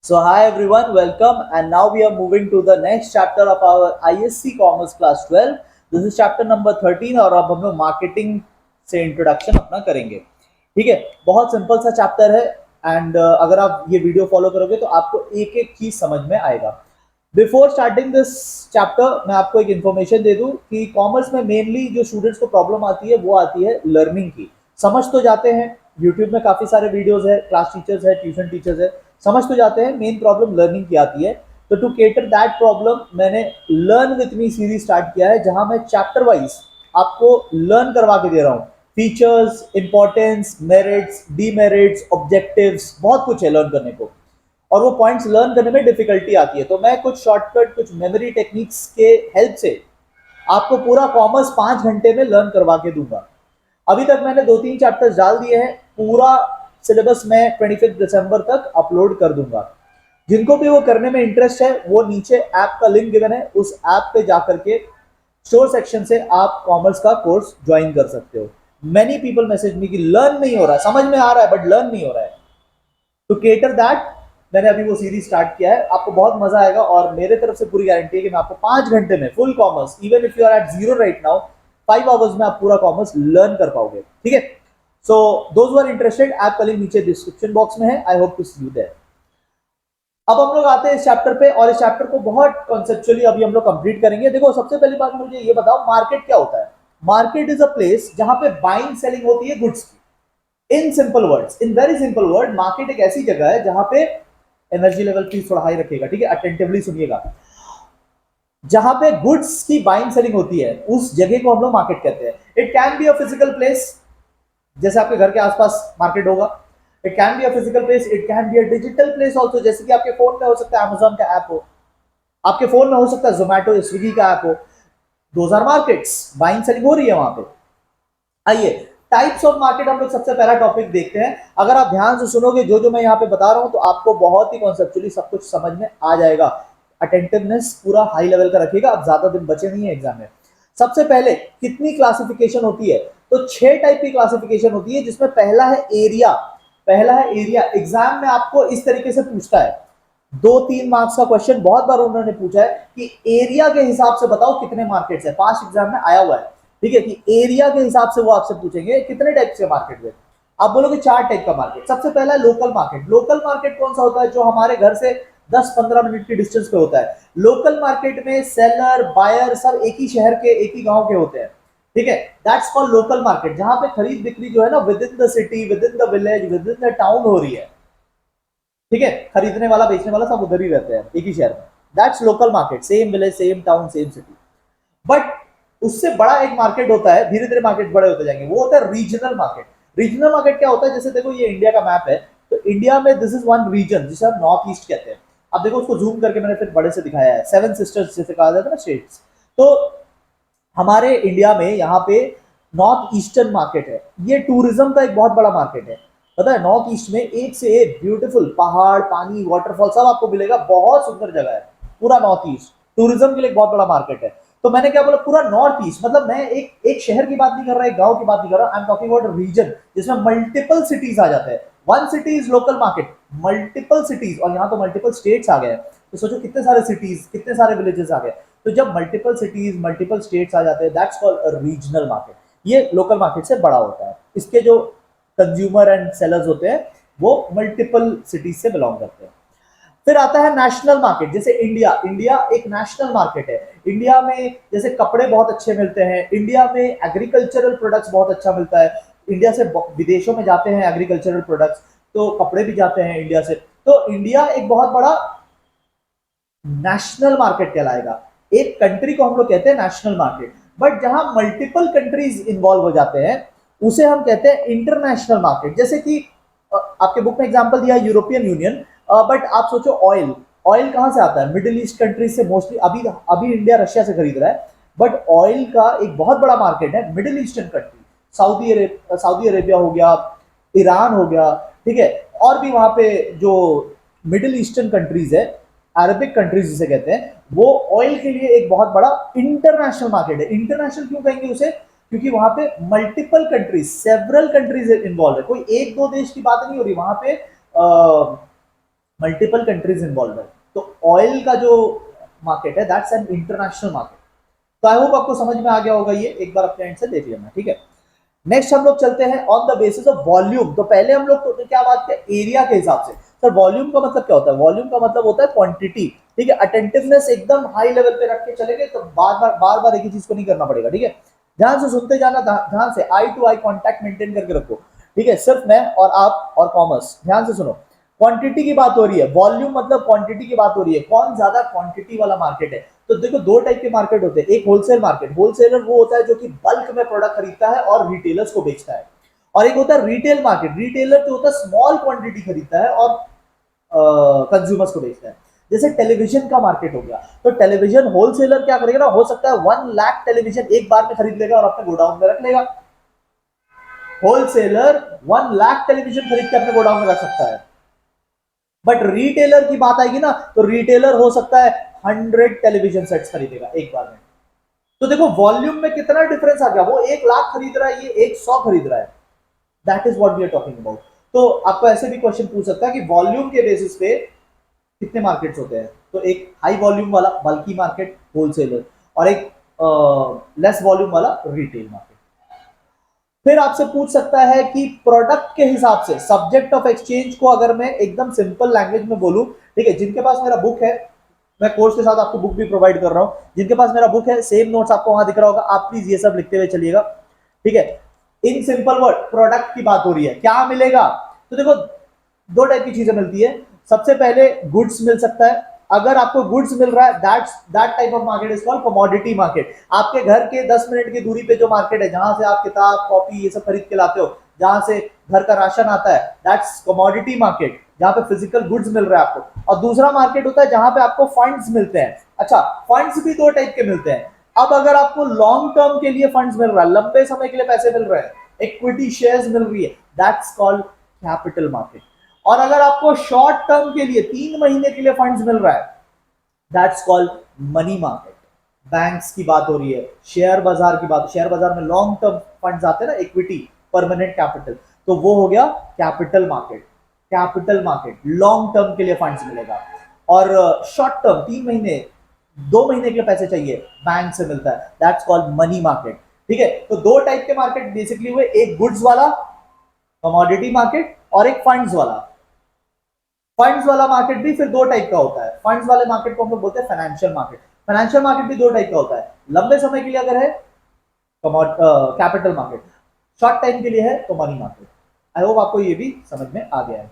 So hi everyone, welcome, and now we are moving to the next chapter of our ISC Commerce Class 12. This is chapter number 13 और अब हम लोग marketing से introduction अपना करेंगे। ठीक है, बहुत सिंपल सा चैप्टर है एंड अगर आप ये वीडियो फॉलो करोगे तो आपको एक एक चीज समझ में आएगा। बिफोर स्टार्टिंग दिस चैप्टर मैं आपको एक इन्फॉर्मेशन दे दूं कि कॉमर्स में मेनली जो स्टूडेंट्स को प्रॉब्लम आती है वो आती है लर्निंग की। समझ तो जाते हैं, यूट्यूब में काफी सारे वीडियोस है, क्लास टीचर्स है, ट्यूशन टीचर्स है, समझ तो जाते हैं, मेन प्रॉब्लम लर्निंग की आती है। तो टू केटर दैट प्रॉब्लम मैंने learn with me series start किया है, जहां मैं चैप्टर वाइज आपको लर्न करवा के दे रहा हूँ। Features, importance, merits, demerits, objectives, बहुत कुछ है लर्न करने को और वो पॉइंट्स लर्न करने में डिफिकल्टी आती है। तो मैं कुछ शॉर्टकट, कुछ मेमोरी टेक्निक्स के हेल्प से आपको पूरा कॉमर्स 5 घंटे में लर्न करवा के दूंगा। अभी तक मैंने 2-3 चैप्टर्स डाल दिए हैं, पूरा सिलेबस मैं 25 दिसंबर तक अपलोड कर दूंगा। जिनको भी वो करने में इंटरेस्ट है वो नीचे ऐप का लिंक गिवन है, उस ऐप पे जाकर के स्टोर सेक्शन से आप कॉमर्स का कोर्स ज्वाइन कर सकते हो। मैनी पीपल मैसेज मी कि लर्न नहीं हो रहा है, समझ में आ रहा है बट लर्न नहीं हो रहा है। टू केटर दैट मैंने अभी वो सीरीज स्टार्ट किया है, आपको बहुत मजा आएगा और मेरे तरफ से पूरी गारंटी है कि मैं आपको 5 घंटे में full commerce, even if you are at zero right now, 5 hours में आप पूरा कॉमर्स लर्न कर पाओगे। ठीक है, so those are interested, app का लिंक नीचे डिस्क्रिप्शन बॉक्स में है। I hope to see you there. अब हम लोग आते हैं इस चैप्टर पे और इस चैप्टर को बहुत कॉन्सेप्चुअली अभी हम लोग कंप्लीट करेंगे। देखो, सबसे पहली बात मुझे ये बताओ, मार्केट क्या होता है? मार्केट इज अ प्लेस जहां पे बाइंग सेलिंग होती है गुड्स की। In simple words, in very simple word, market एक ऐसी जगह है जहां पे एनर्जी लेवल प्लीज थोड़ा हाई रखिएगा, ठीक है, अटेंटिवली सुनिएगा। जहां पे गुड्स की बाइंग सेलिंग होती है उस जगह को हम लोग मार्केट कहते हैं। It can be a physical place, जैसे आपके घर के आसपास मार्केट होगा। It can be a physical place, it can be a digital place also, जैसे कि आपके फोन में हो सकता है अमेजोन का ऐप हो, आपके फोन में हो सकता है जोमेटो या स्विगी का ऐप हो। Those are markets, buying selling हो रही है वहां पे। आइए, टाइप्स ऑफ मार्केट हम लोग सबसे पहला टॉपिक देखते हैं। अगर आप ध्यान से सुनोगे जो जो मैं यहाँ पे बता रहा हूं तो आपको बहुत ही कॉन्सेप्चुअली सब कुछ समझ में आ जाएगा। अटेंटिवनेस पूरा हाई लेवल का रखिएगा, अब ज्यादा दिन बचे नहीं है एग्जाम में। सबसे पहले कितनी क्लासिफिकेशन होती है? तो 6 टाइप की क्लासिफिकेशन होती है, जिसमें पहला है एरिया। पहला है एरिया। एग्जाम में आपको इस तरीके से पूछता है, 2-3 मार्क्स का क्वेश्चन बहुत बार उन्होंने पूछा है कि एरिया के हिसाब से बताओ कितने मार्केट्स है। पांच एग्जाम में आया हुआ है, ठीक है, कि एरिया के हिसाब से वो आपसे पूछेंगे कितने टाइप के मार्केट है। आप बोलोगे 4 टाइप का मार्केट। सबसे पहला है लोकल मार्केट। लोकल मार्केट कौन सा होता है? जो हमारे घर से 10-15 मिनट की डिस्टेंस पे होता है। लोकल मार्केट में सेलर, बायर सब एक ही शहर के, एक ही गांव के होते हैं। ठीक है, दैट्स कॉल्ड लोकल मार्केट, जहां पे खरीद बिक्री जो है ना with in the city, with in the village, with in the town हो रही है। ठीक है, खरीदने वाला बेचने वाला सब उधर ही रहते हैं, एक ही शहर में। That's local market, same village, same town, same city. But उससे बड़ा एक मार्केट होता है, धीरे धीरे मार्केट बड़े होते जाएंगे, वो होता है रीजनल मार्केट। रीजनल मार्केट क्या होता है? जैसे देखो, ये इंडिया का मैप है, तो इंडिया में दिस इज वन रीजन जिसे हम नॉर्थ ईस्ट कहते हैं। अब देखो, उसको जूम करके मैंने फिर बड़े से दिखाया है, 7 सिस्टर्स जैसे कहा जाता है ना, स्टेट्स। तो हमारे इंडिया में यहाँ पे नॉर्थ ईस्टर्न मार्केट है, ये टूरिज्म का एक बहुत बड़ा मार्केट है। पता है, नॉर्थ ईस्ट में एक से एक ब्यूटीफुल पहाड़, पानी, वाटरफॉल सब आपको मिलेगा, बहुत सुंदर जगह है पूरा नॉर्थ ईस्ट। टूरिज्म के लिए एक बहुत बड़ा मार्केट है। तो मैंने क्या बोला, पूरा नॉर्थ ईस्ट, मतलब मैं एक एक शहर की बात नहीं कर रहा, एक गांव की बात नहीं कर रहा, I am talking about region जिसमें मल्टीपल सिटीज आ जाते हैं। One city is local market, multiple cities, और यहाँ तो मल्टीपल स्टेट्स आ गए। तो सोचो कितने सारे सिटीज, कितने सारे विलेजेस आ गए। तो जब मल्टीपल सिटीज, मल्टीपल स्टेट्स आ जाते हैं, दैट्स कॉल्ड रीजनल मार्केट। ये लोकल मार्केट से बड़ा होता है। इसके जो कंज्यूमर एंड सेलर्स होते हैं वो मल्टीपल सिटीज से बिलोंग करते हैं। फिर आता है नेशनल मार्केट। जैसे इंडिया, इंडिया एक नेशनल मार्केट है। इंडिया में जैसे कपड़े बहुत अच्छे मिलते हैं, इंडिया में एग्रीकल्चरल प्रोडक्ट्स बहुत अच्छा मिलता है। इंडिया से विदेशों में जाते हैं एग्रीकल्चरल प्रोडक्ट्स, तो कपड़े भी जाते हैं इंडिया से। तो इंडिया एक बहुत बड़ा नेशनल मार्केट कहलाएगा। एक कंट्री को हम लोग कहते हैं नेशनल मार्केट, बट जहां मल्टीपल कंट्रीज इन्वॉल्व हो जाते हैं उसे हम कहते हैं इंटरनेशनल मार्केट। जैसे कि आपके बुक में एग्जांपल दिया है यूरोपियन यूनियन, बट आप सोचो ऑयल, ऑयल कहां से आता है? मिडिल ईस्ट कंट्रीज से मोस्टली। अभी अभी इंडिया रशिया से खरीद रहा है, बट ऑयल का एक बहुत बड़ा मार्केट है middle eastern country. Saudi Arabia हो गया, ईरान हो गया, ठीक है, और भी वहां पे जो मिडिल ईस्टर्न कंट्रीज है, अरबिक कंट्रीज जिसे कहते हैं, वो ऑयल के लिए एक बहुत बड़ा इंटरनेशनल मार्केट है। इंटरनेशनल क्यों कहेंगे उसे? क्योंकि वहां पे multiple countries, several countries involve है, कोई एक दो देश की बात नहीं हो रही वहां पे। मल्टीपल कंट्रीज इन्वॉल्व है। तो ऑयल का जो मार्केट है दैट्स एन इंटरनेशनल मार्केट। तो आई होप आपको समझ में आ गया होगा, ये एक बार अपने एंड से देख लेना, ठीक है। नेक्स्ट हम लोग चलते हैं on the basis of volume. तो पहले हम लोग तो क्या बात किया, एरिया के हिसाब से। सर वॉल्यूम का मतलब क्या होता है? वॉल्यूम का मतलब होता है क्वांटिटी, ठीक है। अटेंटिवनेस एकदम हाई लेवल पे रख के चलेंगे तो बार बार एक ही चीज को नहीं करना पड़ेगा, ठीक है। ध्यान से सुनते जाना, ध्यान से आई टू आई कॉन्टैक्ट मेंटेन करके रखो, ठीक है। सिर्फ मैं और आप और कॉमर्स, ध्यान से सुनो। क्वांटिटी की बात हो रही है, वॉल्यूम मतलब क्वांटिटी की बात हो रही है, कौन ज्यादा क्वांटिटी वाला मार्केट है। तो देखो दो टाइप के मार्केट होते हैं, एक होलसेल मार्केट, होलसेलर वो होता है जो कि बल्क में प्रोडक्ट खरीदता है और रिटेलर्स को बेचता है। और एक होता है रिटेल मार्केट, रिटेलर जो होता है स्मॉल क्वांटिटी खरीदता है और कंज्यूमर्स को बेचता है। जैसे टेलीविजन का मार्केट हो गया, तो टेलीविजन होलसेलर क्या करेगा ना, हो सकता है 1 लाख टेलीविजन एक बार में खरीद लेगा और अपने गोडाउन में रख लेगा। होलसेलर 1 लाख टेलीविजन खरीद के अपने गोडाउन में रख सकता है। बट रिटेलर की बात आएगी ना, तो रिटेलर हो सकता है 100 टेलीविजन सेट्स खरीदेगा एक बार में। तो देखो वॉल्यूम में कितना डिफरेंस आ गया, वो 1 लाख खरीद रहा है, ये 100 खरीद रहा है। That is what we are talking about. तो आपको ऐसे भी क्वेश्चन पूछ सकता है कि वॉल्यूम के बेसिस पे कितने मार्केट्स होते हैं। तो एक हाई वॉल्यूम वाला बल्की मार्केट होलसेलर, और एक लेस वॉल्यूम वाला रिटेल मार्केट। फिर आपसे पूछ सकता है कि प्रोडक्ट के हिसाब से सब्जेक्ट ऑफ एक्सचेंज को अगर मैं एकदम सिंपल लैंग्वेज में बोलूं, ठीक है। जिनके पास मेरा बुक है, मैं कोर्स के साथ आपको बुक भी प्रोवाइड कर रहा हूं, जिनके पास मेरा बुक है सेम नोट्स आपको वहां दिख रहा होगा, आप प्लीज ये सब लिखते हुए चलिएगा, ठीक है। इन सिंपल वर्ड प्रोडक्ट की बात हो रही है, क्या मिलेगा। तो देखो दो टाइप की चीजें मिलती है। सबसे पहले गुड्स मिल सकता है, अगर आपको गुड्स मिल रहा है that type of market is called commodity market. आपके घर के 10 मिनट की दूरी पे जो मार्केट है, जहां से आप किताब कॉपी ये सब खरीद के लाते हो, जहां से घर का राशन आता है, दैट्स कमोडिटी मार्केट, जहां पे फिजिकल गुड्स मिल रहा है आपको। और दूसरा मार्केट होता है जहां पे आपको फंड्स मिलते हैं। अच्छा, फंड्स भी दो टाइप के मिलते हैं। अब अगर आपको लॉन्ग टर्म के लिए फंड्स मिल रहा है, लंबे समय के लिए पैसे मिल रहे हैं, इक्विटी शेयर्स मिल रही है, दैट्स कॉल्ड कैपिटल मार्केट। और अगर आपको शॉर्ट टर्म के लिए 3 महीने के लिए फंड्स मिल रहा है, that's called money market. Banks की बात हो रही है, शेयर बाजार की बात, शेयर बाजार में लॉन्ग टर्म फंड्स आते हैं ना, इक्विटी, परमानेंट कैपिटल, तो वो हो गया capital market. Capital market long term के लिए फंड्स मिलेगा, और शॉर्ट टर्म 3 महीने 2 महीने के लिए पैसे चाहिए, बैंक से मिलता है, दैट्स कॉल्ड मनी मार्केट, ठीक है। तो दो टाइप के मार्केट बेसिकली हुए, एक गुड्स वाला कमोडिटी मार्केट और एक फंड्स वाला। फंड्स वाला मार्केट भी फिर दो टाइप का होता है। फंड्स वाले मार्केट को हम लोग बोलते हैं फाइनेंशियल मार्केट। फाइनेंशियल मार्केट भी दो टाइप का होता है, लंबे समय के लिए अगर है कैपिटल मार्केट, शॉर्ट टाइम के लिए है तो मनी मार्केट। आई होप आपको ये भी समझ में आ गया है।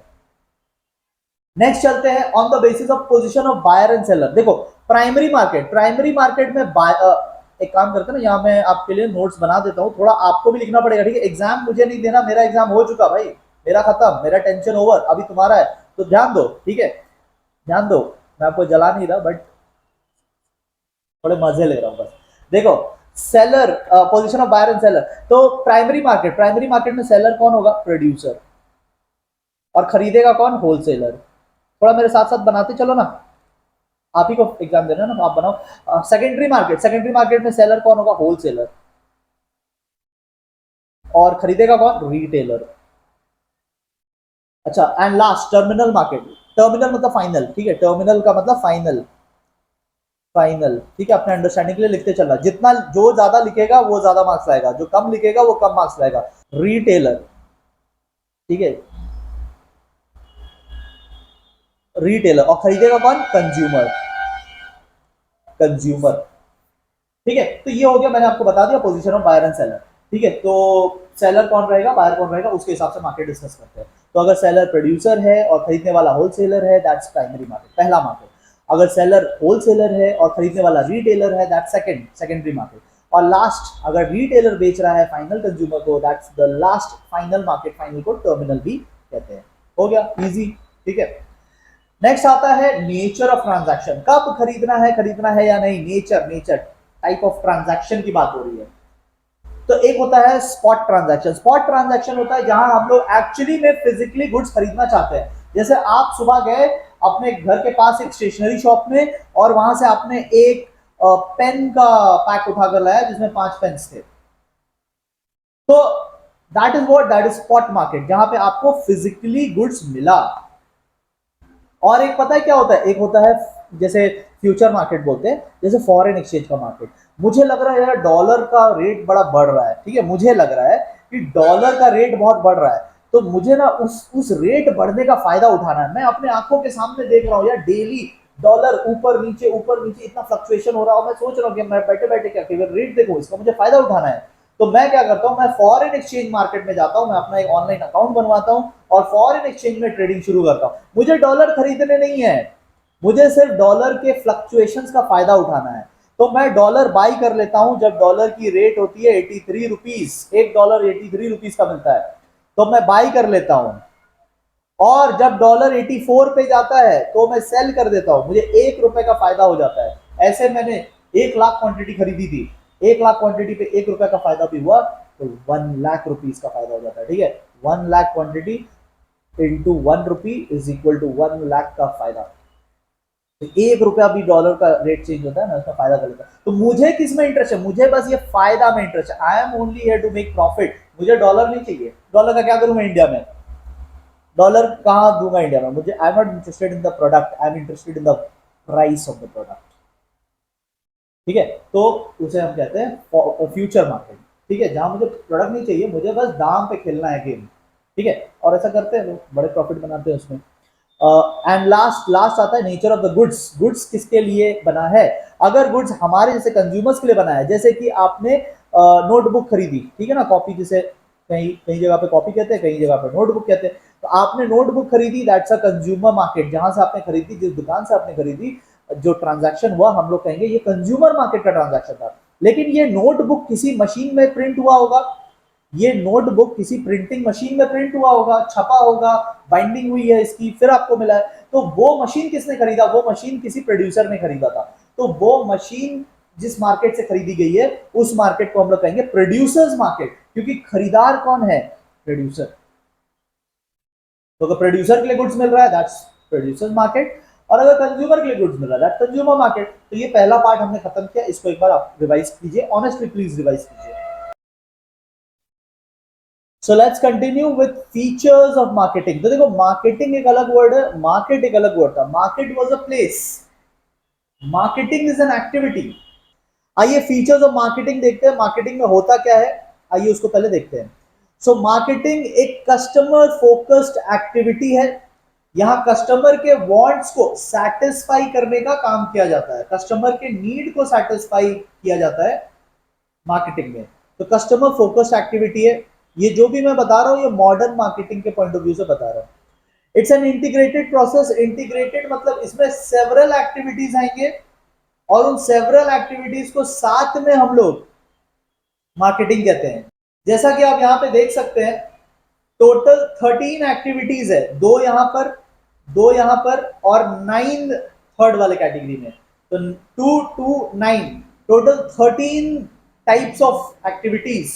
नेक्स्ट चलते हैं on the basis of position of buyer and seller. देखो प्राइमरी मार्केट, प्राइमरी मार्केट में एक काम करते हैं ना, यहाँ मैं आपके लिए नोट्स बना देता हूँ, थोड़ा आपको भी लिखना पड़ेगा, ठीक है। एग्जाम मुझे नहीं देना, मेरा एग्जाम हो चुका भाई, मेरा खत्म, मेरा टेंशन ओवर, अभी तुम्हारा है, तो ध्यान दो, ठीक है। ध्यान दो, मैं आपको जला नहीं रहा, बट थोड़े मजे ले रहा हूं बस। देखो seller, position of buyer and seller. तो प्राइमरी मार्केट, प्राइमरी मार्केट में सेलर कौन होगा? प्रोड्यूसर। और खरीदेगा कौन? होलसेलर। थोड़ा मेरे साथ साथ बनाते चलो ना, आप ही को एग्जाम देना ना, आप बनाओ। सेकेंडरी मार्केट, सेकेंडरी मार्केट में सेलर कौन होगा? होलसेलर। और खरीदेगा कौन? रिटेलर। अच्छा, and last terminal market. Terminal मतलब फाइनल, ठीक है, टर्मिनल का मतलब फाइनल, फाइनल, ठीक है। अपने अंडरस्टैंडिंग के लिए लिखते चलना, जितना जो ज्यादा लिखेगा वो ज्यादा मार्क्स लाएगा, जो कम लिखेगा वो कम मार्क्स लाएगा। रिटेलर, ठीक है, रिटेलर। और खरीदेगा कौन? कंज्यूमर, कंज्यूमर, ठीक है। तो ये हो गया, मैंने आपको बता दिया position of buyer and seller, ठीक है। तो सेलर कौन रहेगा, बायर कौन रहेगा, उसके हिसाब से मार्केट डिस्कस करते हैं। तो अगर सेलर प्रोड्यूसर है और खरीदने वाला होलसेलर है, दैट्स प्राइमरी मार्केट, पहला मार्केट। अगर सेलर होलसेलर है और खरीदने वाला रिटेलर है, दैट्स सेकेंडरी मार्केट। और लास्ट, अगर रिटेलर बेच रहा है फाइनल कंज्यूमर को, that's the last final market, final को टर्मिनल भी कहते हैं। हो गया इजी, ठीक है। नेक्स्ट आता है नेचर ऑफ ट्रांजैक्शन, कब खरीदना है या नहीं, nature, nature type of transaction की बात हो रही है। तो एक होता है स्पॉट ट्रांजैक्शन। स्पॉट ट्रांजैक्शन होता है जहां हम लोग एक्चुअली में फिजिकली गुड्स खरीदना चाहते हैं। जैसे आप सुबह गए अपने घर के पास एक स्टेशनरी शॉप में, और वहां से आपने एक पेन का पैक उठाकर लाया जिसमें 5 पेन्स थे। तो that is what, that is spot market, जहां पे आपको फिजिकली गुड्स मिला। और एक पता है क्या होता है, एक होता है जैसे फ्यूचर मार्केट बोलते हैं, जैसे फॉरेन एक्सचेंज का मार्केट। मुझे लग रहा है यार डॉलर का रेट बड़ा बढ़ रहा है, ठीक है, मुझे लग रहा है कि डॉलर का रेट बहुत बढ़ रहा है, तो मुझे ना उस रेट बढ़ने का फायदा उठाना है। मैं अपने आंखों के सामने देख रहा हूँ यार डेली डॉलर ऊपर नीचे इतना फ्लक्चुएशन हो रहा है, मैं सोच रहा हूँ कि मैं बैठे बैठे क्या केवल रेट देखो, इसका मुझे फायदा उठाना है। तो मैं क्या करता हूँ, मैं फॉरेन एक्सचेंज मार्केट में जाता हूँ, मैं अपना एक ऑनलाइन अकाउंट बनवाता हूँ और फॉरेन एक्सचेंज में ट्रेडिंग शुरू करता हूँ। मुझे डॉलर खरीदने नहीं है, मुझे सिर्फ डॉलर के फ्लक्चुएशंस का फायदा उठाना है। तो मैं डॉलर बाई कर लेता हूं जब डॉलर की रेट होती है 83 रुपीज, एक डॉलर 83 रुपीज का मिलता है, तो मैं बाई कर लेता हूं। और जब डॉलर 84 पे जाता है तो मैं सेल कर देता हूं, मुझे 1 रुपए का फायदा हो जाता है। ऐसे मैंने 1 लाख क्वांटिटी खरीदी थी, 1 लाख क्वांटिटी पे 1 रुपए का फायदा भी हुआ, तो 1 लाख रुपीज का फायदा हो जाता है, ठीक है। 1 lakh quantity into 1 rupee is equal to 1 lakh का फायदा। तो 1 रुपया भी डॉलर का रेट चेंज होता है ना, उसका फायदा कर लेता है। तो मुझे किस में इंटरेस्ट है, मुझे बस ये फायदा में इंटरेस्ट है। I am only here to make profit, मुझे डॉलर नहीं चाहिए। डॉलर का क्या करूं मैं इंडिया में, डॉलर कहां दूंगा इंडिया में, मुझे I am not interested in the product, I am interested in the price of the product, ठीक है। तो उसे हम कहते हैं फ्यूचर मार्केट, ठीक है, जहां मुझे प्रोडक्ट नहीं चाहिए, मुझे बस दाम पे खेलना है गेम, ठीक है। और ऐसा करते हैं लोग, बड़े प्रॉफिट बनाते हैं उसमें। एंड लास्ट लास्ट आता है nature of the goods. Goods किसके लिए बना है, अगर गुड्स हमारे जैसे कंज्यूमर्स के लिए बना है, जैसे कि आपने नोटबुक खरीदी, ठीक है ना, कॉपी जिसे कहीं कहीं जगह पे कॉपी कहते हैं, कहीं जगह पे नोटबुक कहते हैं। तो आपने नोटबुक खरीदी, दैट्स अ कंज्यूमर मार्केट, जहां से आपने खरीदी, जिस दुकान से आपने खरीदी, जो ट्रांजैक्शन हुआ हम लोग कहेंगे ये कंज्यूमर मार्केट का ट्रांजैक्शन था। लेकिन ये नोटबुक किसी मशीन में प्रिंट हुआ होगा, ये नोटबुक किसी प्रिंटिंग मशीन में प्रिंट हुआ होगा, छपा होगा, बाइंडिंग हुई है इसकी, फिर आपको मिला है। तो वो मशीन किसने खरीदा, वो मशीन किसी प्रोड्यूसर ने खरीदा था। तो वो मशीन जिस मार्केट से खरीदी गई है, उस मार्केट को हम लोग कहेंगे प्रोड्यूसर्स मार्केट, क्योंकि खरीदार कौन है, प्रोड्यूसर। तो अगर प्रोड्यूसर के लिए गुड्स मिल रहा है, दैट्स प्रोड्यूसर्स मार्केट, और अगर कंज्यूमर के लिए गुड्स मिल रहा है, दैट्स कंज्यूमर मार्केट। तो ये पहला पार्ट हमने खत्म किया, इसको एक बार आप रिवाइज कीजिए, ऑनेस्टली प्लीज रिवाइज कीजिए। So let's continue with features of marketing. तो देखो मार्केटिंग एक अलग वर्ड है, मार्केट एक अलग वर्ड था। Market was a place, marketing is an activity. आइए फीचर्स ऑफ मार्केटिंग देखते हैं, मार्केटिंग में होता क्या है, आइए उसको पहले देखते हैं। सो मार्केटिंग एक कस्टमर फोकस्ड एक्टिविटी है। यहां कस्टमर के वांट्स को सेटिस्फाई करने का काम किया जाता है, कस्टमर के नीड को सेटिस्फाई किया जाता है मार्केटिंग में। तो कस्टमर फोकस्ड एक्टिविटी है। ये जो भी मैं बता रहा हूं ये मॉडर्न मार्केटिंग के पॉइंट ऑफ व्यू से बता रहा हूं। It's an integrated process, integrated मतलब इसमें सेवरल एक्टिविटीज आएंगे, और उन सेवरल एक्टिविटीज को साथ में हम लोग मार्केटिंग कहते हैं। जैसा कि आप यहां पे देख सकते हैं, टोटल 13 एक्टिविटीज है, दो यहां पर, दो यहां पर, और 9 थर्ड वाले कैटेगरी में। तो 2 to 9 total 13 types of activities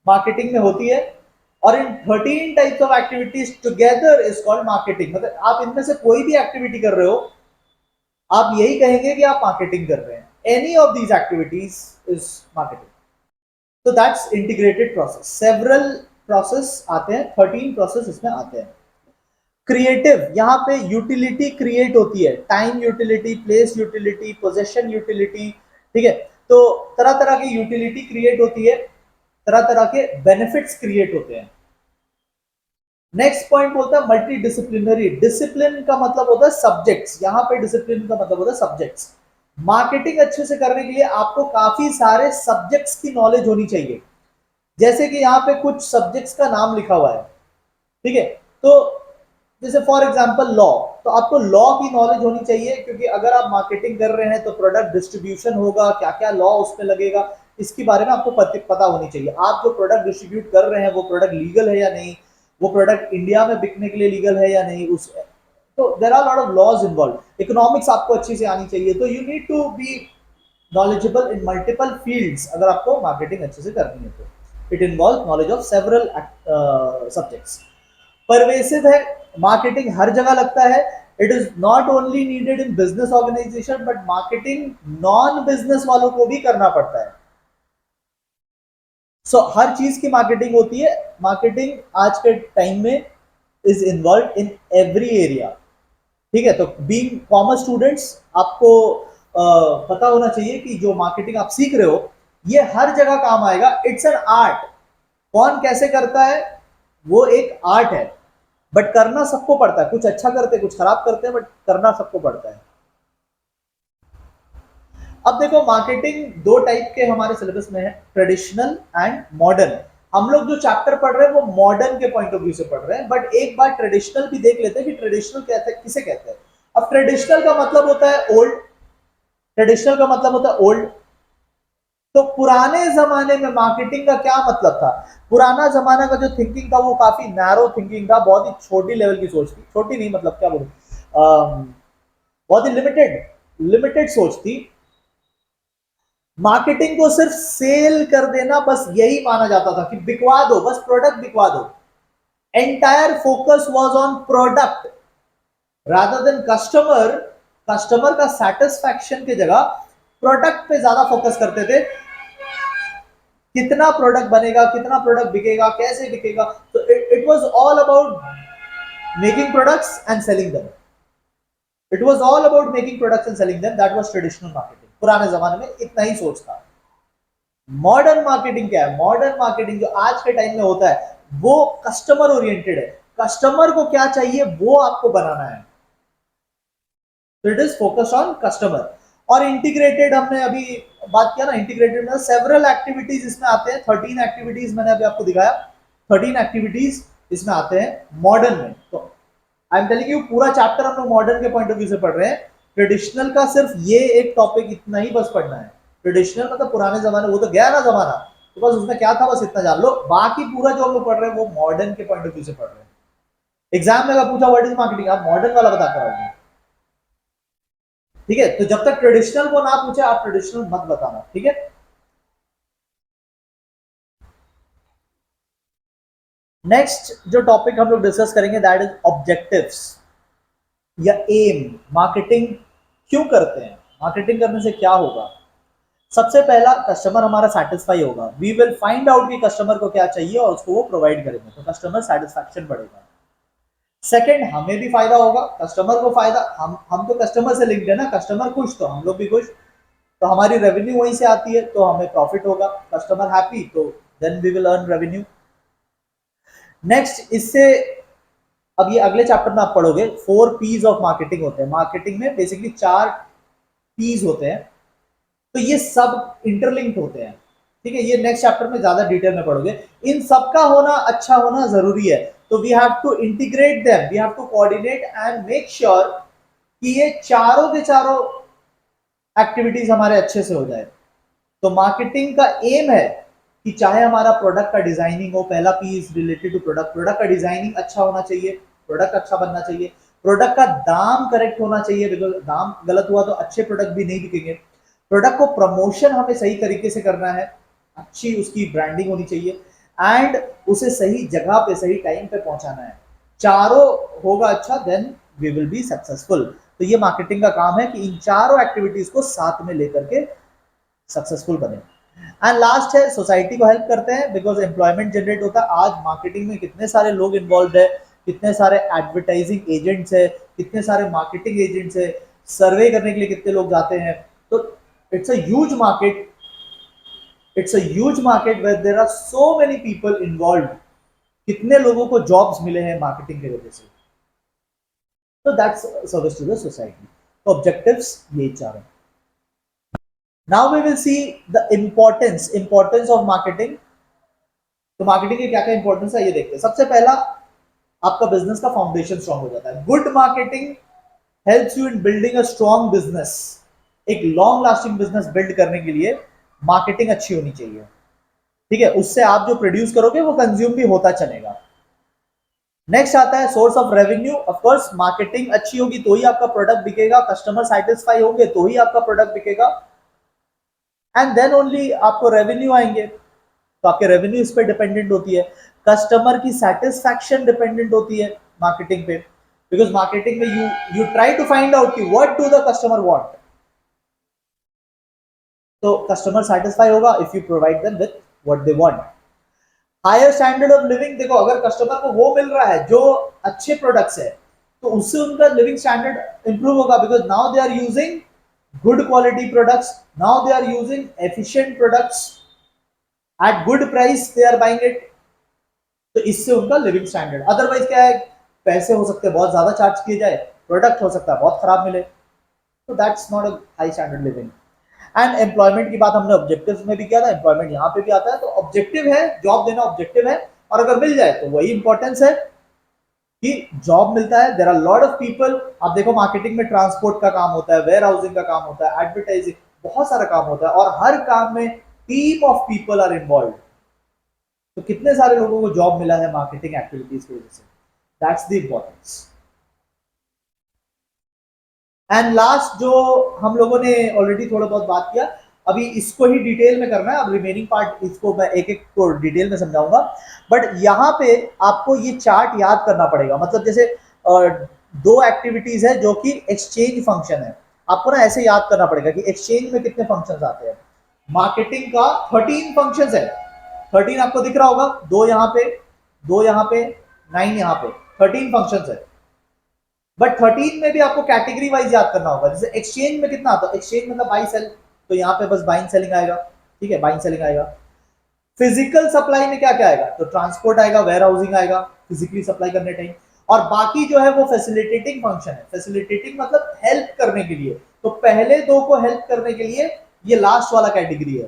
marketing में होती है। और इन 13 types of activities together is called marketing. मतलब आप इनमें से कोई भी एक्टिविटी कर रहे हो, आप यही कहेंगे कि आप मार्केटिंग कर रहे हैं। Any of these activities is marketing. तो that's integrated process. Several process आते हैं, 13 प्रोसेस इसमें आते हैं। क्रिएटिव, यहां पे यूटिलिटी क्रिएट होती है, time utility, place utility, possession utility, ठीक है। तो तरह तरह की यूटिलिटी क्रिएट होती है, तरह तरह के बेनिफिट्स क्रिएट होते हैं। नेक्स्ट पॉइंट बोलता है मल्टी डिसिप्लिनरी। डिसिप्लिन का मतलब होता है सब्जेक्ट्स, यहां पे डिसिप्लिन का मतलब होता है सब्जेक्ट्स। मार्केटिंग अच्छे से करने के लिए आपको काफी सारे सब्जेक्ट्स की नॉलेज होनी चाहिए। जैसे कि यहाँ पे कुछ सब्जेक्ट्स का नाम लिखा हुआ है, ठीक है। तो जैसे फॉर एग्जांपल लॉ, तो आपको लॉ की नॉलेज होनी चाहिए, क्योंकि अगर आप मार्केटिंग कर रहे हैं तो प्रोडक्ट डिस्ट्रीब्यूशन होगा, क्या क्या लॉ उसमें लगेगा, इसके बारे में आपको पता होनी चाहिए। आप जो प्रोडक्ट डिस्ट्रीब्यूट कर रहे हैं वो प्रोडक्ट लीगल है या नहीं, वो प्रोडक्ट इंडिया में बिकने के लिए लीगल है या नहीं, उस तो there are lot of laws involve. Economics आपको अच्छी से आनी चाहिए। तो you need to be knowledgeable in multiple fields अगर आपको मार्केटिंग अच्छे से करनी है तो। It involve knowledge of several subjects. Pervasive है, मार्केटिंग हर जगह लगता है। It is not only needed in business organisation, but marketing non business वालों को भी करना पड़ता है। सो हर चीज की मार्केटिंग होती है। मार्केटिंग आज के टाइम में is involve in every area, ठीक है, तो बीइंग कॉमर्स स्टूडेंट्स आपको पता होना चाहिए कि जो मार्केटिंग आप सीख रहे हो ये हर जगह काम आएगा। It's an art. कौन कैसे करता है वो एक आर्ट है, बट करना सबको पड़ता है। कुछ अच्छा करते कुछ खराब करते हैं, बट करना सबको पड़ता है। अब देखो, मार्केटिंग दो टाइप के हमारे सिलेबस में है, ट्रेडिशनल एंड मॉडर्न। हम लोग जो चैप्टर पढ़ रहे हैं वो मॉडर्न के पॉइंट ऑफ व्यू से पढ़ रहे हैं, बट एक बार ट्रेडिशनल भी देख लेते हैं कि ट्रेडिशनल कहते हैं किसे कहते हैं। अब ट्रेडिशनल का मतलब होता है ओल्ड। ट्रेडिशनल का मतलब होता है ओल्ड। तो पुराने जमाने में मार्केटिंग का क्या मतलब था? पुराना जमाना का जो थिंकिंग था वो काफी नैरो थिंकिंग था, बहुत ही छोटी लेवल की सोच थी। छोटी नहीं, मतलब क्या बोलूं, बहुत ही लिमिटेड लिमिटेड सोच थी। मार्केटिंग को सिर्फ सेल कर देना बस यही माना जाता था कि बिकवा दो, बस प्रोडक्ट बिकवा दो। Entire focus was on product rather than customer. Customer का सेटिस्फैक्शन की जगह प्रोडक्ट पे ज्यादा फोकस करते थे। कितना प्रोडक्ट बनेगा, कितना प्रोडक्ट बिकेगा, कैसे बिकेगा। तो it was all about making products and selling them. It was all about making products and selling them. That was traditional marketing. पुराने जमाने में इतना ही सोच था। मॉडर्न मार्केटिंग क्या है? मॉडर्न मार्केटिंग जो आज के टाइम में होता है वो कस्टमर ओरिएंटेड है। कस्टमर को क्या चाहिए वो आपको बनाना है। तो it is focus on customer. और इंटीग्रेटेड हमने अभी बात किया ना, इंटीग्रेटेड में सेवरल एक्टिविटीज इसमें आते हैं। 13 एक्टिविटीज मैंने अभी आपको दिखाया। 13 एक्टिविटीज इसमें आते हैं मॉडर्न में। तो आई एम टेलिंग यू, पूरा चैप्टर हम लोग मॉडर्न के पॉइंट ऑफ व्यू से पढ़ रहे हैं। ट्रेडिशनल का सिर्फ ये एक टॉपिक इतना ही बस पढ़ना है। ट्रेडिशनल मतलब पुराने जमाने, वो तो गया ना जमाना, तो बस उसमें क्या था बस इतना जान लो। बाकी पूरा जो हम लोग पढ़ रहे हैं वो मॉडर्न के पॉइंट ऑफ व्यू से पढ़ रहे हैं। एग्जाम में अगर पूछा व्हाट इज मार्केटिंग, आप मॉडर्न वाला बता कर आओगे। ठीक है, तो जब तक ट्रेडिशनल को ना पूछे आप ट्रेडिशनल मत बताना, ठीक है। नेक्स्ट जो टॉपिक हम लोग डिस्कस करेंगे दैट इज ऑब्जेक्टिव्स या एम। मार्केटिंग क्यों करते हैं, मार्केटिंग करने से क्या होगा? सबसे पहला, कस्टमर हमारा सेटिस्फाई होगा। वी विल फाइंड आउट कि कस्टमर को क्या चाहिए और उसको वो प्रोवाइड करेंगे, तो कस्टमर सेटिस्फैक्शन बढ़ेगा। सेकंड, हमें भी फायदा होगा, कस्टमर को फायदा। हम तो कस्टमर से लिंक्ड है ना, कस्टमर खुश तो हम लोग भी खुश, तो हमारी रेवेन्यू वहीं से आती है, तो हमें प्रॉफिट होगा। कस्टमर हैप्पी तो then we will earn revenue. Next, इससे अब ये अगले चैप्टर में आप पढ़ोगे 4 पीज ऑफ मार्केटिंग होते हैं। मार्केटिंग में बेसिकली 4 पीज होते हैं, तो ये सब इंटरलिंक्ड होते हैं। ठीक है, ये नेक्स्ट चैप्टर में ज्यादा डिटेल में पढ़ोगे। इन सबका होना, अच्छा होना जरूरी है। तो we have to integrate them, we have to coordinate and make sure कि ये चारों के चारों एक्टिविटीज हमारे अच्छे से हो जाए। तो मार्केटिंग का एम है कि चाहे हमारा प्रोडक्ट का डिजाइनिंग हो, पहला P is related to product. Product का डिजाइनिंग अच्छा होना चाहिए, प्रोडक्ट अच्छा बनना चाहिए, प्रोडक्ट का दाम करेक्ट होना चाहिए, बिकॉज दाम गलत हुआ तो अच्छे प्रोडक्ट भी नहीं बिकेंगे। प्रोडक्ट को प्रमोशन हमें सही तरीके से करना है, अच्छी उसकी ब्रांडिंग होनी चाहिए, एंड उसे सही जगह पे सही टाइम पे पहुंचाना है। चारों होगा अच्छा, then we will be successful. तो ये मार्केटिंग का काम है कि इन चारों एक्टिविटीज को साथ में लेकर के सक्सेसफुल बने। एंड लास्ट है, सोसाइटी को हेल्प करते हैं, बिकॉज एम्प्लॉयमेंट जनरेट होता है। आज मार्केटिंग में कितने सारे लोग इन्वॉल्व है, कितने सारे एडवर्टाइजिंग एजेंट्स है, कितने सारे मार्केटिंग एजेंट्स है, सर्वे करने के लिए कितने लोग जाते हैं। तो it's a huge market, it's a huge market where there are so many people involve. कितने लोगों को जॉब्स मिले हैं मार्केटिंग की वजह से। तो that's service to the society. तो ऑब्जेक्टिव्स ये चार हैं। Now we will see the importance of marketing। तो मार्केटिंग के क्या क्या इंपॉर्टेंस है ये देखते हैं। सबसे पहला, आपका बिजनेस का फाउंडेशन स्ट्रांग हो जाता है। Good marketing helps you in building a strong business. एक लॉन्ग लास्टिंग बिजनेस बिल्ड करने के लिए मार्केटिंग अच्छी होनी चाहिए। ठीक है, उससे आप जो प्रोड्यूस करोगे वो कंज्यूम भी होता चलेगा। नेक्स्ट आता है source of revenue. Of course marketing अच्छी होगी तो ही आपका प्रोडक्ट बिकेगा, कस्टमर सेटिस्फाई होंगे तो ही आपका प्रोडक्ट बिकेगा, एंड देन ओनली आपको रेवेन्यू आएंगे। तो आपके रेवेन्यू इस पर डिपेंडेंट होती है। कस्टमर की सेटिस्फैक्शन डिपेंडेंट होती है मार्केटिंग पे, बिकॉज मार्केटिंग में you try to find out कि what do the customer want. तो कस्टमर सेटिस्फाई होगा if you provide them with what they want. Higher standard of living, देखो अगर कस्टमर को वो मिल रहा है जो अच्छे प्रोडक्ट्स है, तो उससे उनका लिविंग स्टैंडर्ड इंप्रूव होगा, because now they are using good quality products, now they are using efficient products at good price, they are buying it. तो इससे उनका लिविंग स्टैंडर्ड, अदरवाइज क्या है, पैसे हो सकते हैं बहुत ज्यादा चार्ज किए जाए, प्रोडक्ट हो सकता है बहुत खराब मिले, तो that's not a high standard living. And employment की बात हमने ऑब्जेक्टिव्स में भी किया था, एम्प्लॉयमेंट यहाँ पे भी आता है, तो ऑब्जेक्टिव है, जॉब देना ऑब्जेक्टिव है, और अगर मिल जाए तो वही इंपॉर्टेंस है कि जॉब मिलता है। There are lot of people, आप देखो मार्केटिंग में ट्रांसपोर्ट का काम होता है, वेयर हाउसिंग का काम होता है, एडवर्टाइजिंग, बहुत सारा काम होता है, और हर काम में team of people are involve. तो कितने सारे लोगों को जॉब मिला है मार्केटिंग एक्टिविटीज की वजह से, that's the importance. And last जो हम लोगों ने ऑलरेडी थोड़ा बहुत बात किया, अभी इसको ही डिटेल में करना है, अब रिमेनिंग पार्ट इसको मैं एक एक को डिटेल में समझाऊंगा। बट यहाँ पे आपको ये चार्ट याद करना पड़ेगा, मतलब जैसे दो एक्टिविटीज है जो कि एक्सचेंज फंक्शन है, आपको ना ऐसे याद करना पड़ेगा कि एक्सचेंज में कितने फंक्शंस आते हैं। मार्केटिंग का 13 फंक्शंस है, 13 आपको दिख रहा होगा, दो यहाँ पे, दो यहाँ पे, 9 यहाँ पे, 13 फंक्शंस है। बट 13 में भी आपको कैटेगरी वाइज याद करना होगा। जैसे एक्सचेंज में कितना आता है, एक्सचेंज मतलब बाई सेल, तो यहाँ पे बस बाइंग सेलिंग आएगा, ठीक है, बाइंग सेलिंग आएगा। फिजिकल सप्लाई में क्या क्या आएगा, तो ट्रांसपोर्ट आएगा, वेयर हाउसिंग आएगा, फिजिकली सप्लाई करने टाइम, और बाकी जो है वो फैसिलिटेटिंग फंक्शन है। फैसिलिटेटिंग मतलब हेल्प करने के लिए, तो पहले दो को हेल्प करने के लिए ये लास्ट वाला कैटेगरी है।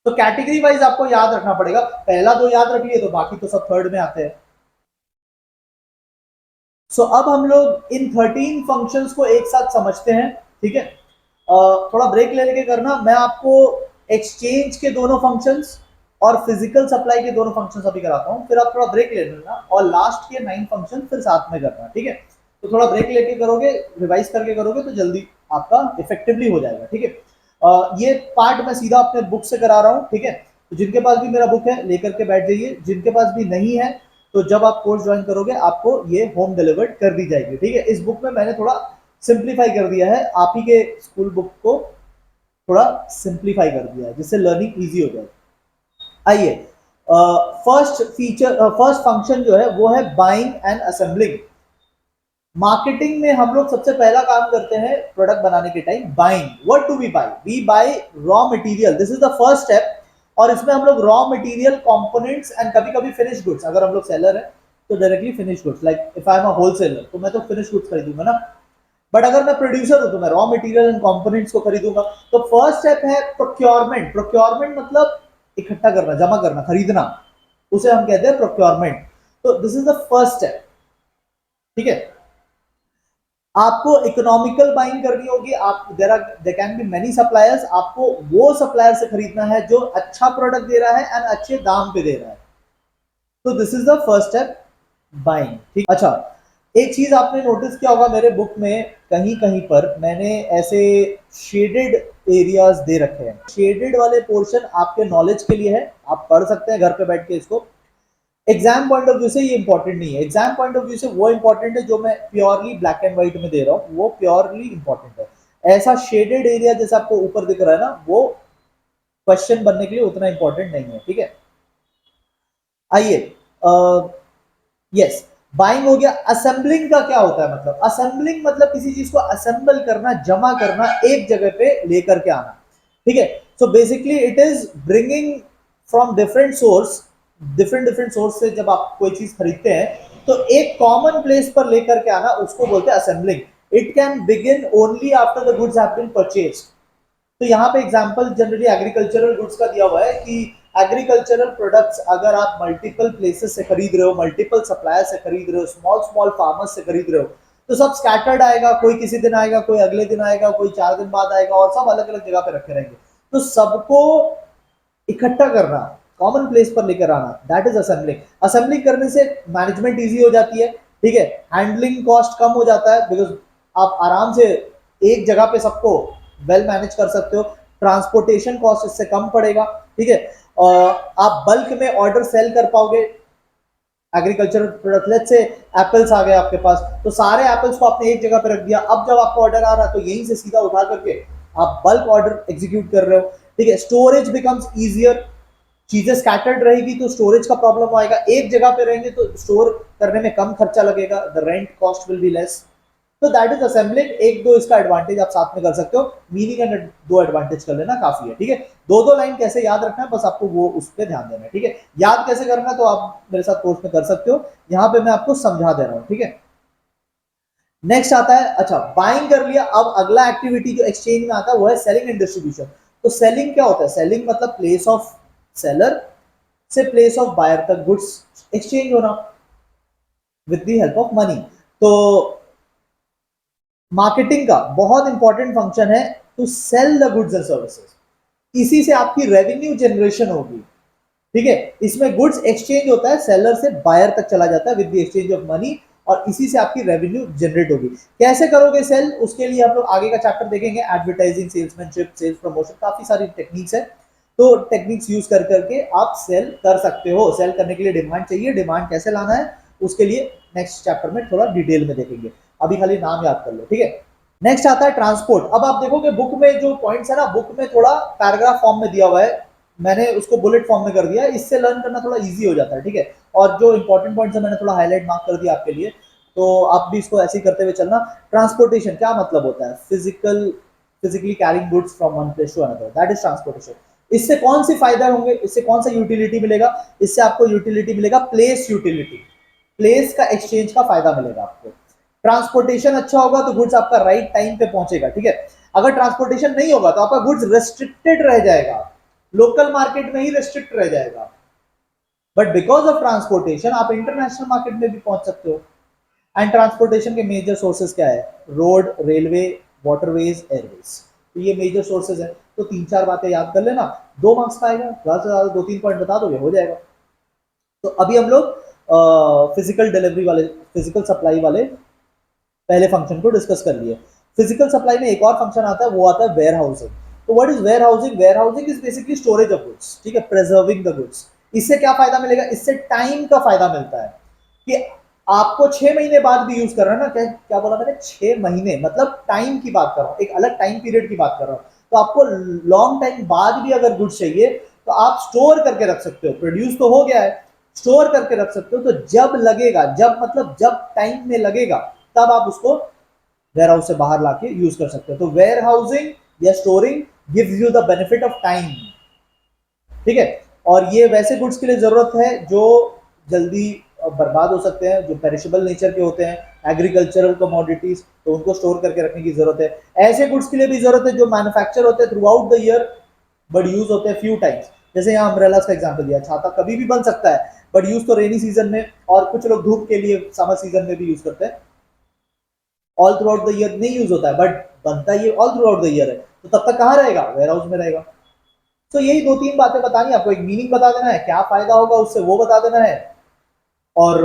तो कैटेगरी वाइज आपको याद रखना पड़ेगा, पहला दो याद रख लिए तो बाकी तो सब थर्ड में आते हैं। सो अब हम लोग इन 13 फंक्शंस को एक साथ समझते हैं, ठीक है। थोड़ा ब्रेक ले लेके करना, मैं आपको एक्सचेंज के दोनों फंक्शंस और फिजिकल सप्लाई के दोनों फंक्शंस अभी कराता हूँ, फिर आप थोड़ा ब्रेक ले लेना और लास्ट के 9 फंक्शन फिर साथ में करना, ठीक है। तो थोड़ा ब्रेक लेके करोगे, रिवाइज करके करोगे तो जल्दी आपका इफेक्टिवली हो जाएगा, ठीक है। ये पार्ट मैं सीधा अपने बुक से करा रहा हूँ, ठीक है। तो जिनके पास भी मेरा बुक है लेकर के बैठ जाइए, जिनके पास भी नहीं है तो जब आप कोर्स ज्वाइन करोगे आपको ये होम डिलीवर्ड कर दी जाएगी, ठीक है। इस बुक में मैंने थोड़ा सिंप्लीफाई कर दिया है, आप ही के स्कूल बुक को थोड़ा सिंप्लीफाई कर दिया है जिससे लर्निंग इजी हो जाए। आइए, फर्स्ट फीचर, फर्स्ट फंक्शन जो है वो है बाइंग एंड असेंबलिंग। मार्केटिंग में हम लोग सबसे पहला काम करते हैं प्रोडक्ट बनाने के time, buying. What do we buy, we buy raw material, this is the first step. और इसमें हम लोग रॉ मटेरियल, कंपोनेंट्स एंड कभी कभी फिनिश गुड्स, अगर हम लोग सेलर है तो directly finish goods, like if I am a wholesaler तो मैं तो फिनिश गुड्स खरीदूंगा ना, बट अगर मैं प्रोड्यूसर हूं तो मैं रॉ मटेरियल एंड कंपोनेंट्स को खरीदूंगा। तो फर्स्ट स्टेप है प्रोक्योरमेंट। प्रोक्योरमेंट मतलब इकट्ठा करना, जमा करना, खरीदना, उसे हम कहते हैं प्रोक्योरमेंट। तो this is the first step, ठीक है। आपको इकोनॉमिकल बाइंग करनी होगी, आप there can be many suppliers, आपको वो सप्लायर से खरीदना है जो अच्छा प्रोडक्ट दे रहा है एंड अच्छे दाम पे दे रहा है। तो this is the first step, buying, ठीक। अच्छा, एक चीज आपने नोटिस किया होगा मेरे बुक में कहीं कहीं पर मैंने ऐसे शेडेड एरियाज दे रखे हैं। शेडेड वाले पोर्शन आपके नॉलेज के लिए है, आप पढ़ सकते हैं घर पे बैठ के इसको। एग्जाम पॉइंट ऑफ व्यू से ये इंपॉर्टेंट नहीं है, एग्जाम पॉइंट ऑफ व्यू से वो इंपॉर्टेंट है जो मैं प्योरली ब्लैक एंड व्हाइट में दे रहा हूँ, वो प्योरली इंपॉर्टेंट है। ऐसा शेडेड एरिया जैसे आपको ऊपर दिख रहा है ना, वो क्वेश्चन बनने के लिए उतना इंपॉर्टेंट नहीं है, ठीक है। आइए, यस, बाइंग हो गया। असेंबलिंग का क्या होता है, मतलब असेंबलिंग मतलब किसी चीज को असेंबल करना, जमा करना, एक जगह पे लेकर के आना, ठीक है। So basically it is bringing from different source, different different source से जब आप कोई चीज खरीदते हैं तो एक कॉमन प्लेस पर लेकर के आना, उसको बोलते हैं assembling. It can begin only after the goods have been purchased. तो यहाँ पे एग्जांपल जनरली एग्रीकल्चरल गुड्स का दिया हुआ है कि एग्रीकल्चरल प्रोडक्ट्स अगर आप मल्टीपल प्लेसेस से खरीद रहे हो, मल्टीपल सप्लायर से खरीद रहे हो, स्मॉल स्मॉल फार्मर्स से खरीद रहे हो, तो सब स्कैटर्ड आएगा, कोई किसी दिन आएगा, कोई अगले दिन आएगा, कोई 4 दिन बाद आएगा, और सब अलग अलग जगह पे रखे रहेंगे। तो सबको इकट्ठा करना, कॉमन प्लेस पर लेकर आना, दैट इज असेंबलिंग। असेंबलिंग करने से मैनेजमेंट इजी हो जाती है, ठीक है। हैंडलिंग कॉस्ट कम हो जाता है, बिकॉज आप आराम से एक जगह पे सबको वेल मैनेज कर सकते हो। ट्रांसपोर्टेशन कॉस्ट इससे कम पड़ेगा, ठीक है। आप बल्क में ऑर्डर सेल कर पाओगे agricultural product. Let's say apples आ गए आपके पास, तो सारे एप्पल्स को आपने एक जगह पे रख दिया, अब जब आपको ऑर्डर आ रहा है तो यहीं से सीधा उठा करके आप बल्क ऑर्डर एग्जीक्यूट कर रहे हो, ठीक है। स्टोरेज बिकम्स इजियर, चीजें स्कैटर्ड रहेगी तो स्टोरेज का प्रॉब्लम आएगा, एक जगह पे रहेंगे तो स्टोर करने में कम खर्चा लगेगा, the rent cost will be less. तो दैट इज असेंबलिंग। एक दो इसका एडवांटेज आप साथ में कर सकते हो, मीनिंग एंड दो एडवांटेज कर लेना काफी है, ठीक है। दो दो लाइन कैसे याद रखना है बस आपको वो उस पर ध्यान देना है, ठीक है। याद कैसे करना तो आप मेरे साथ कोर्स में कर सकते हो, यहाँ पे मैं आपको समझा दे रहा हूँ, ठीक है। नेक्स्ट आता है, अच्छा बाइंग कर लिया, अब अगला एक्टिविटी जो एक्सचेंज में आता है वो है सेलिंग एंड डिस्ट्रीब्यूशन। तो सेलिंग क्या होता है? सेलिंग मतलब प्लेस ऑफ सेलर से प्लेस ऑफ बायर तक गुड्स एक्सचेंज होना with the help of money. तो मार्केटिंग का बहुत इंपॉर्टेंट फंक्शन है to sell the goods and services, इसी से आपकी रेवेन्यू जनरेशन होगी, ठीक है। इसमें गुड्स एक्सचेंज होता है, सेलर से बायर तक चला जाता है with the exchange of money, और इसी से आपकी रेवेन्यू जनरेट होगी। कैसे करोगे सेल, उसके लिए हम लोग आगे का चैप्टर देखेंगे, एडवर्टाइजिंग, सेल्समैनशिप, सेल्स प्रमोशन, काफी सारी टेक्निक्स है। तो टेक्निक्स यूज कर करके आप सेल कर सकते हो। सेल करने के लिए डिमांड चाहिए, डिमांड कैसे लाना है उसके लिए नेक्स्ट चैप्टर में थोड़ा डिटेल में देखेंगे, अभी खाली नाम याद कर लो, ठीक है। नेक्स्ट आता है ट्रांसपोर्ट। अब आप देखोगे बुक में जो पॉइंट्स है ना, बुक में थोड़ा पैराग्राफ फॉर्म में दिया हुआ है, मैंने उसको बुलेट फॉर्म में कर दिया, इससे लर्न करना थोड़ा इजी हो जाता है, ठीक है। और जो इंपॉर्टेंट पॉइंट्स है मैंने थोड़ा हाईलाइट मार्क कर दिया आपके लिए, तो आप भी इसको ऐसे ही करते हुए चलना। ट्रांसपोर्टेशन क्या मतलब होता है? Physically carrying goods from one place to another, that is transportation. इससे कौन सी फायदा होंगे, इससे कौन सा यूटिलिटी मिलेगा? इससे आपको यूटिलिटी मिलेगा प्लेस यूटिलिटी, प्लेस का एक्सचेंज का फायदा मिलेगा आपको। ट्रांसपोर्टेशन अच्छा होगा तो गुड्स आपका राइट टाइम पे पहुंचेगा, ठीक है। अगर ट्रांसपोर्टेशन नहीं होगा तो आपका गुड्स रेस्ट्रिक्टेड रह जाएगा, लोकल मार्केट में ही रेस्ट्रिक्ट रह जाएगा। बट बिकॉज ऑफ ट्रांसपोर्टेशन आप इंटरनेशनल मार्केट में भी पहुंच सकते हो। एंड ट्रांसपोर्टेशन के मेजर सोर्सेज क्या है? रोड, रेलवे, वाटरवेज, एयरवेज, तो ये मेजर सोर्सेज है। तो तीन चार बातें याद कर लेना, 2 मार्क्स का आएगा, ज्यादा से ज्यादा 2-3 पॉइंट बता दोगे हो जाएगा। तो अभी हम लोग फिजिकल डिलीवरी वाले, फिजिकल सप्लाई वाले पहले फंक्शन को डिस्कस कर लिए। फिजिकल सप्लाई में एक और फंक्शन आता है, वो आता है वेयर हाउसिंग। तो what is warehousing? Warehousing is basically storage of goods, ठीक है, प्रिजर्विंग द गुड्स। इससे क्या फायदा मिलेगा? इससे टाइम का फायदा मिलता है कि आपको 6 महीने बाद भी यूज कर रहा है ना, क्या क्या बोला मैंने, 6 महीने, मतलब टाइम की बात कर रहा हूँ, एक अलग टाइम पीरियड की बात कर रहा हूँ। तो आपको लॉन्ग टाइम बाद भी अगर गुड्स चाहिए तो आप स्टोर करके रख सकते हो, प्रोड्यूस तो हो गया है, स्टोर करके रख सकते हो, तो जब लगेगा, जब मतलब जब टाइम में लगेगा तब आप उसको वेयर हाउस से बाहर लाके यूज कर सकते हो। तो वेयर हाउसिंग या storing gives you the benefit of time, ठीक है। और ये वैसे गुड्स के लिए जरूरत है जो जल्दी बर्बाद हो सकते हैं, जो पेरिशेबल नेचर के होते हैं, एग्रीकल्चरल कमोडिटीज, तो उनको स्टोर करके रखने की जरूरत है। ऐसे गुड्स के लिए भी जरूरत है जो मैन्युफैक्चर होते हैं through out the year but use होते हैं फ्यू टाइम्स। जैसे यहाँ अम्ब्रेलास का एग्जांपल दिया, छाता कभी भी बन सकता है बट यूज तो रेनी सीजन में, और कुछ लोग धूप के लिए समर सीजन में भी यूज करते हैं। All through out the year नहीं यूज होता है बट बनता ये all through out the year है, तो तब तक कहाँ रहेगा? वेयर हाउस में रहेगा। तो यही 2-3 बातें बतानी, आपको एक मीनिंग बता देना है, क्या फायदा होगा उससे वो बता देना है, और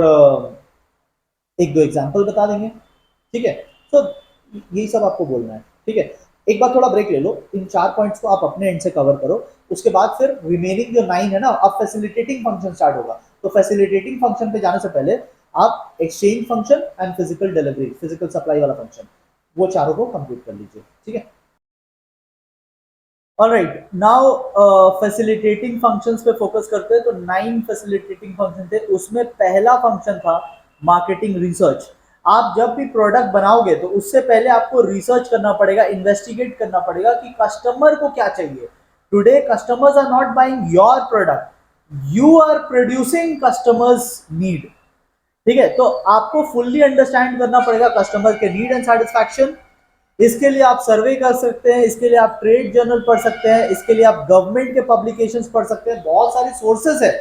एक दो एग्जांपल बता देंगे, ठीक है। तो यही सब आपको बोलना है, ठीक है। एक बार थोड़ा ब्रेक ले लो, इन 4 पॉइंट्स को आप अपने एंड से कवर करो, उसके बाद फिर रिमेनिंग जो 9 है ना, अब फैसिलिटेटिंग फंक्शन स्टार्ट होगा। तो फैसिलिटेटिंग फंक्शन पे जाने से पहले आप exchange function and physical delivery, physical supply वाला फंक्शन, वो चारों को कंप्लीट कर लीजिए, ठीक है। ऑलराइट, नाउ फैसिलिटेटिंग फंक्शंस पे फोकस करते हैं। तो 9 फैसिलिटेटिंग फंक्शन थे, उसमें पहला फंक्शन था मार्केटिंग रिसर्च। आप जब भी प्रोडक्ट बनाओगे तो उससे पहले आपको रिसर्च करना पड़ेगा, इन्वेस्टिगेट करना पड़ेगा कि कस्टमर को क्या चाहिए। Today customers are not buying your product, you are producing customers need, ठीक है। तो आपको फुल्ली अंडरस्टैंड करना पड़ेगा कस्टमर के नीड एंड सेटिस्फैक्शन। इसके लिए आप सर्वे कर सकते हैं, इसके लिए आप ट्रेड जर्नल पढ़ सकते हैं, इसके लिए आप गवर्नमेंट के पब्लिकेशंस पढ़ सकते हैं, बहुत सारे सोर्सेस है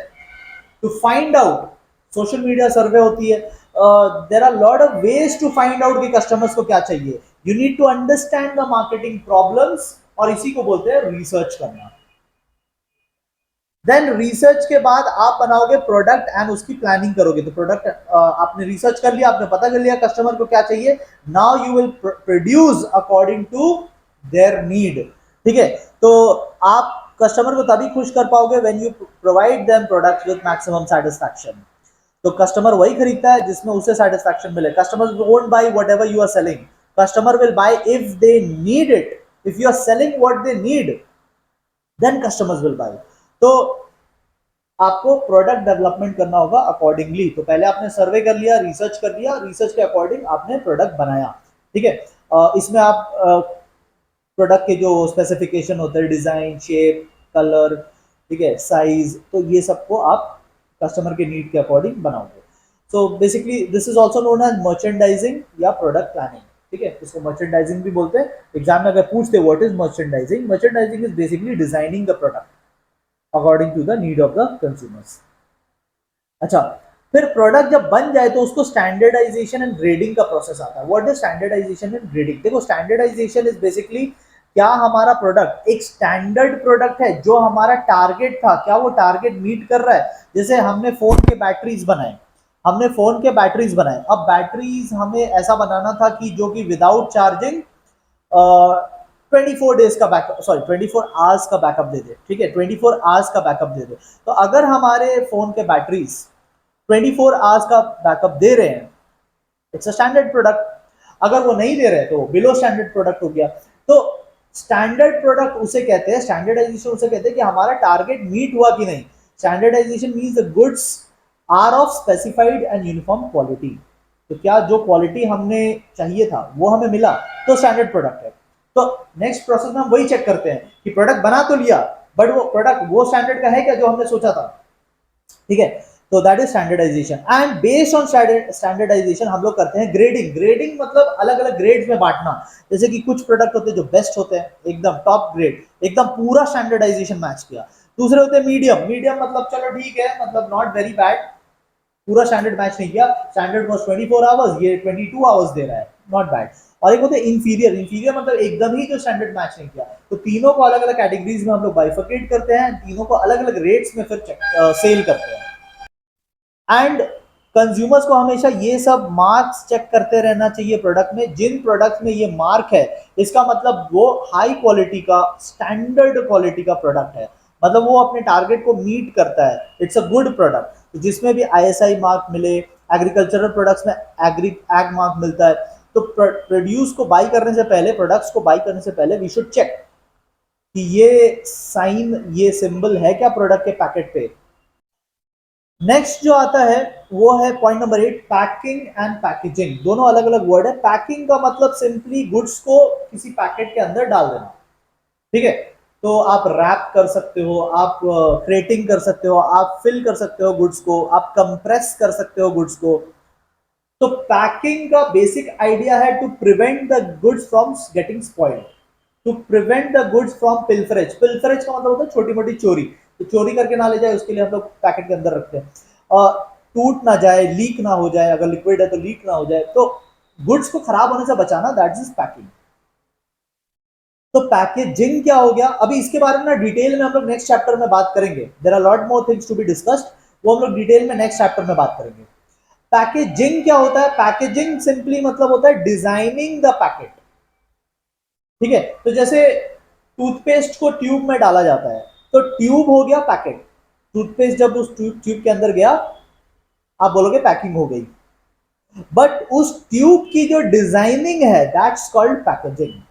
to find out. Social media survey होती है, there are lot of ways to find out कि कस्टमर्स को क्या चाहिए। You need to understand the marketing problems, और इसी को बोलते हैं रिसर्च करना। देन रिसर्च के बाद आप बनाओगे प्रोडक्ट एंड उसकी प्लानिंग करोगे। तो प्रोडक्ट आपने रिसर्च कर लिया, आपने पता कर लिया कस्टमर को क्या चाहिए, now you will produce according to their need, ठीक है। तो आप कस्टमर को तभी खुश कर पाओगे when you provide them products with maximum satisfaction. तो कस्टमर वही खरीदता है जिसमें उसे सेटिस्फैक्शन मिले। Customer won't buy whatever you are selling, customer will buy if they need it. If you are selling what they need, then customers will buy. तो आपको product development करना होगा अकॉर्डिंगली। तो पहले आपने सर्वे कर लिया, रिसर्च कर लिया, रिसर्च के अकॉर्डिंग आपने प्रोडक्ट बनाया। ठीक है, इसमें आप प्रोडक्ट के जो स्पेसिफिकेशन होते हैं, डिजाइन, शेप, कलर, ठीक है, साइज, तो ये सबको आप कस्टमर के नीड के अकॉर्डिंग बनाओगे। So basically this is also known as merchandising या प्रोडक्ट प्लानिंग। ठीक है, इसको मर्चेंडाइजिंग भी बोलते हैं। एग्जाम में अगर पूछते what is merchandising, merchandising is basically designing the product according to the need of the consumers. अच्छा, फिर प्रोडक्ट जब बन जाए तो उसको स्टैंडर्डाइजेशन एंड ग्रेडिंग का प्रोसेस आता है। What is standardisation and grading? देखो, स्टैंडर्डाइजेशन इज बेसिकली क्या हमारा प्रोडक्ट एक स्टैंडर्ड प्रोडक्ट है, जो हमारा टारगेट था क्या वो टारगेट मीट कर रहा है। जैसे हमने फोन के बैटरीज बनाए, हमने फोन के बैटरीज बनाए, अब बैटरीज हमें ऐसा बनाना था कि जो कि विदाउट चार्जिंग 24 डेज का बैकअप, सॉरी 24 आवर्स का बैकअप दे दे। ठीक है, 24 आवर्स का बैकअप दे दे। तो अगर हमारे फोन के बैटरीज 24 आवर्स का बैकअप दे रहे हैं, इट्स अ स्टैंडर्ड प्रोडक्ट। अगर वो नहीं दे रहे तो बिलो स्टैंडर्ड प्रोडक्ट हो गया। तो स्टैंडर्ड प्रोडक्ट उसे कहते हैं, स्टैंडर्डाइजेशन उसे कहते हैं कि हमारा टारगेट मीट हुआ कि नहीं। Standardisation means the goods are of specified and uniform quality. तो क्या जो क्वालिटी हमने चाहिए था वो हमें मिला, तो स्टैंडर्ड प्रोडक्ट है। तो नेक्स्ट प्रोसेस में हम वही चेक करते हैं कि प्रोडक्ट बना तो लिया, बट वो प्रोडक्ट वो स्टैंडर्ड का है क्या जो हमने सोचा था। ठीक है, तो that is standardisation. And based on standardisation हम लोग करते हैं ग्रेडिंग। ग्रेडिंग मतलब अलग अलग ग्रेड्स में बांटना। जैसे कि कुछ प्रोडक्ट होते हैं जो बेस्ट होते हैं, एकदम टॉप ग्रेड, एकदम पूरा स्टैंडर्डाइजेशन मैच किया। दूसरे होते हैं मीडियम। मीडियम मतलब चलो ठीक है, मतलब नॉट वेरी बैड, पूरा स्टैंडर्ड मैच नहीं किया। स्टैंडर्ड वाज 24 आवर्स, ये 22 आवर्स दे रहा है, नॉट बैड। और एक होते हैं इंफीरियर। इंफीरियर मतलब एकदम ही जो स्टैंडर्ड मैच नहीं किया। तो तीनों को अलग अलग कैटेगरीज में हम लोग बाइफरकेट करते हैं, तीनों को अलग अलग रेट्स में फिर सेल करते हैं। एंड कंज्यूमर्स को हमेशा ये सब मार्क्स चेक करते रहना चाहिए प्रोडक्ट में। जिन प्रोडक्ट में ये मार्क है, इसका मतलब वो हाई क्वालिटी का, स्टैंडर्ड क्वालिटी का प्रोडक्ट है, मतलब वो अपने टारगेट को मीट करता है, इट्स अ गुड प्रोडक्ट। जिसमें भी आईएसआई मार्क मिले, एग्रीकल्चरल प्रोडक्ट्स में एग्री एग मार्क मिलता है। तो प्रोड्यूस को बाई करने से पहले, प्रोडक्ट्स को बाई करने से पहले वी शुड चेक कि ये साइन, ये सिंबल है क्या प्रोडक्ट के पैकेट पे। नेक्स्ट जो आता है वो है point number 8, packing and packaging. दोनों अलग अलग वर्ड है। पैकिंग का मतलब सिंपली गुड्स को किसी पैकेट के अंदर डाल देना। ठीक है, तो आप रैप कर सकते हो, आप क्रेटिंग कर सकते हो, आप फिल कर सकते हो गुड्स को, आप कंप्रेस कर सकते हो गुड्स को। तो पैकिंग का बेसिक आइडिया है to prevent the goods from getting spoiled, to prevent the goods from pilferage. Pilferage का मतलब होता है छोटी मोटी चोरी। तो चोरी करके ना ले जाए उसके लिए हम लोग पैकेट के अंदर रखते हैं। टूट ना जाए, लीक ना हो जाए, अगर लिक्विड है तो लीक ना हो जाए, तो गुड्स को खराब होने से बचाना, दैट इज पैकिंग। तो पैकेजिंग क्या हो गया, अभी इसके बारे में ना डिटेल में हम लोग नेक्स्ट चैप्टर में बात करेंगे। There are lot more things to be discussed, वो हम लोग डिटेल में नेक्स्ट चैप्टर में बात करेंगे। पैकेजिंग क्या होता है? पैकेजिंग सिंपली मतलब होता है डिजाइनिंग द पैकेट। ठीक है, तो जैसे टूथपेस्ट को ट्यूब में डाला जाता है, तो ट्यूब हो गया पैकेट। टूथपेस्ट जब उस ट्यूब के अंदर गया, आप बोलोगे पैकिंग हो गई। बट उस ट्यूब की जो डिजाइनिंग है, दैट्स कॉल्ड पैकेजिंग।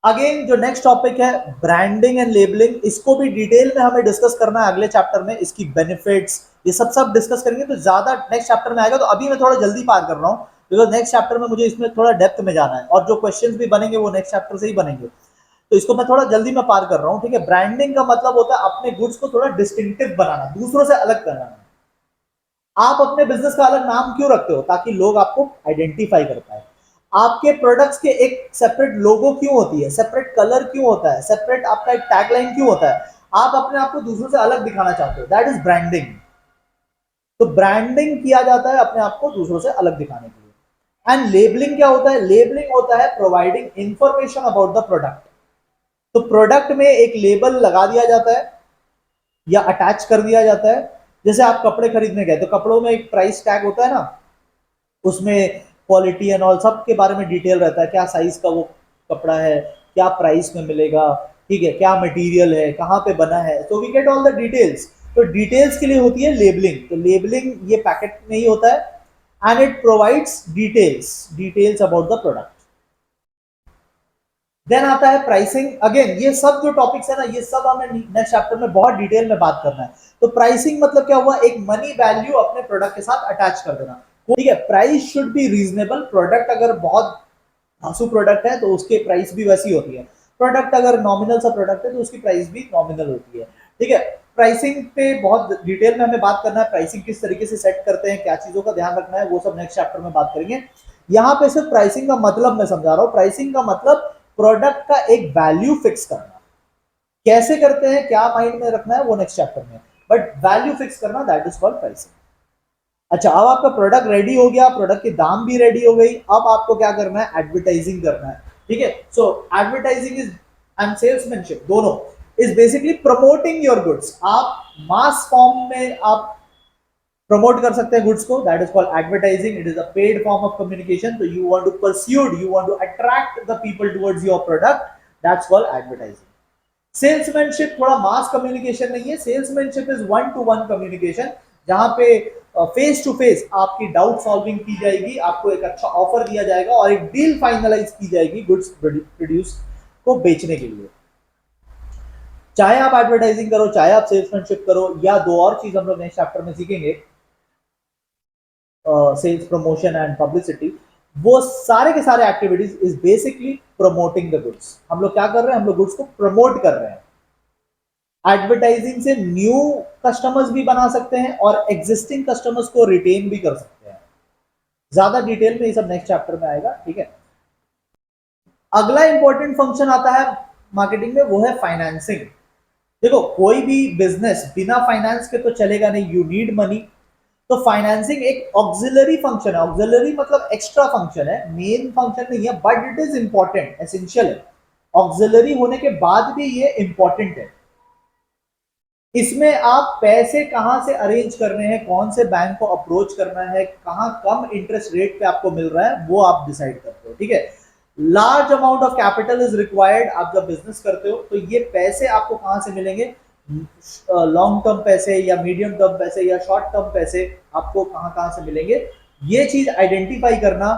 अगेन जो नेक्स्ट टॉपिक है ब्रांडिंग एंड लेबलिंग, इसको भी डिटेल में हमें डिस्कस करना है अगले चैप्टर में। इसकी बेनिफिट्स, ये सब डिस्कस करेंगे, तो ज्यादा नेक्स्ट चैप्टर में आएगा। तो अभी मैं थोड़ा जल्दी पार कर रहा हूँ, बिकॉज नेक्स्ट चैप्टर में मुझे इसमें थोड़ा डेप्थ में जाना है, और जो क्वेश्चंस भी बनेंगे वो नेक्स्ट चैप्टर से ही बनेंगे। तो इसको मैं थोड़ा जल्दी में पार कर रहा हूँ। ठीक है, ब्रांडिंग का मतलब होता है अपने गुड्स को थोड़ा डिस्टिंक्टिव बनाना, दूसरों से अलग करना। आप अपने बिजनेस का अलग नाम क्यों रखते हो? ताकि लोग आपको आइडेंटिफाई कर पाए। आपके प्रोडक्ट्स के एक सेपरेट लोगो क्यों होती है, सेपरेट कलर क्यों होता है, सेपरेट आपका एक टैगलाइन क्यों होता है? आप अपने आप को दूसरों से अलग दिखाना चाहते हो, दैट इज ब्रांडिंग। तो ब्रांडिंग किया जाता है अपने आप को दूसरों से अलग दिखाने के लिए। एंड लेबलिंग क्या होता है? लेबलिंग होता है providing information about the product. तो प्रोडक्ट में एक लेबल लगा दिया जाता है या अटैच कर दिया जाता है। जैसे आप कपड़े खरीदने गए, तो कपड़ों में एक प्राइस टैग होता है ना, उसमें क्वालिटी एंड ऑल सब के बारे में डिटेल रहता है, क्या साइज का वो कपड़ा है, क्या प्राइस में मिलेगा, ठीक है, क्या मटेरियल है, कहाँ पे बना है, तो we get all the details. तो डिटेल्स के लिए होती है लेबलिंग। तो लेबलिंग ये पैकेट में ही होता है, and it provides details, details about the product. Then आता है प्राइसिंग। अगेन ये सब जो टॉपिक्स है ना, ये सब हमें नेक्स्ट चैप्टर में बहुत डिटेल में बात करना है। तो प्राइसिंग मतलब क्या हुआ, एक मनी वैल्यू अपने प्रोडक्ट के साथ अटैच कर देना। ठीक है, price should be reasonable. Product अगर बहुत धांसू प्रोडक्ट है तो उसके प्राइस भी वैसी होती है, प्रोडक्ट अगर नॉमिनल सा प्रोडक्ट है तो उसकी प्राइस भी नॉमिनल होती है। ठीक है, प्राइसिंग पे बहुत डिटेल में हमें बात करना है, प्राइसिंग किस तरीके से सेट करते हैं, क्या चीजों का ध्यान रखना है, वो सब नेक्स्ट चैप्टर में बात करेंगे। यहाँ पे सिर्फ प्राइसिंग का मतलब मैं समझा रहा हूँ। प्राइसिंग का मतलब प्रोडक्ट का एक वैल्यू फिक्स करना। कैसे करते हैं, क्या माइंड में रखना है, वो नेक्स्ट चैप्टर में, बट वैल्यू फिक्स करना, दैट इज कॉल्ड प्राइसिंग। अच्छा, अब आपका प्रोडक्ट रेडी हो गया, प्रोडक्ट की दाम भी रेडी हो गई, अब आपको क्या करना है, एडवर्टाइजिंग करना है। ठीक है, सो एडवर्टाइजिंग इज एंड सेल्समैनशिप दोनों is basically promoting your goods. आप मास फॉर्म में आप प्रमोट कर सकते हैं गुड्स को, that is called advertising. It is a paid form of communication. तो you want to persuade, you want to attract the people towards your product, that's called advertising. Salesmanship थोड़ा mass communication नहीं है, salesmanship is one to one communication, जहां पे face to face आपकी doubt solving की जाएगी, आपको एक अच्छा ऑफर दिया जाएगा और एक डील फाइनलाइज की जाएगी गुड्स प्रोड्यूस को बेचने के लिए। चाहे आप एडवर्टाइजिंग करो, चाहे आप सेल्समैनशिप करो, या दो और चीज हम लोग नेक्स्ट चैप्टर में सीखेंगे, सेल्स प्रमोशन एंड पब्लिसिटी। वो सारे के सारे activities is basically promoting the goods. हम लोग क्या कर रहे हैं, हम लोग गुड्स को प्रमोट कर रहे हैं। एडवर्टाइजिंग से न्यू कस्टमर्स भी बना सकते हैं और एग्जिस्टिंग कस्टमर्स को रिटेन भी कर सकते हैं। ज्यादा डिटेल में ये सब नेक्स्ट चैप्टर में आएगा। ठीक है, अगला इंपॉर्टेंट फंक्शन आता है मार्केटिंग में, वो है फाइनेंसिंग। देखो, कोई भी बिजनेस बिना फाइनेंस के तो चलेगा नहीं, यू नीड मनी। तो फाइनेंसिंग एक ऑक्सिलरी फंक्शन है। ऑक्सिलरी मतलब एक्स्ट्रा फंक्शन है, मेन फंक्शन नहीं है, but it is important, essential है। ऑक्सिलरी होने के बाद भी ये इंपॉर्टेंट है। इसमें आप पैसे कहां से अरेंज करने हैं, कौन से बैंक को अप्रोच करना है, कहां कम इंटरेस्ट रेट पे आपको मिल रहा है, वो आप डिसाइड करते हो। ठीक है, large amount of capital is required. आप जब बिजनेस करते हो तो ये पैसे आपको कहां से मिलेंगे, लॉन्ग टर्म पैसे या मीडियम टर्म पैसे या शॉर्ट टर्म पैसे आपको कहां कहां से मिलेंगे, ये चीज आइडेंटिफाई करना।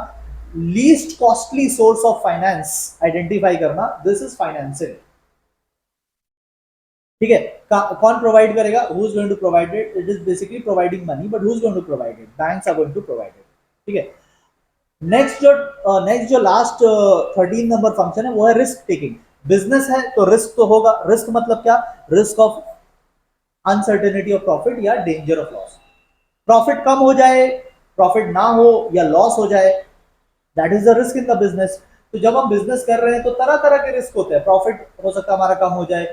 Least costly source of finance identify करना, दिस इज फाइनेंसिंग। ठीक है, कौन प्रोवाइड करेगा, who is going to provide it, it is basically providing money, but who is going to provide it, banks are going to provide it. ठीक है, next जो last 13 number function है वो है रिस्क टेकिंग। बिजनेस है तो risk तो होगा। रिस्क मतलब क्या, risk of uncertainty of profit या डेंजर ऑफ लॉस। प्रॉफिट कम हो जाए, प्रॉफिट ना हो या लॉस हो जाए, that is the risk in the business. तो जब हम बिजनेस कर रहे हैं तो तरह तरह के रिस्क होते हैं। प्रॉफिट हो सकता है हमारा कम हो जाए,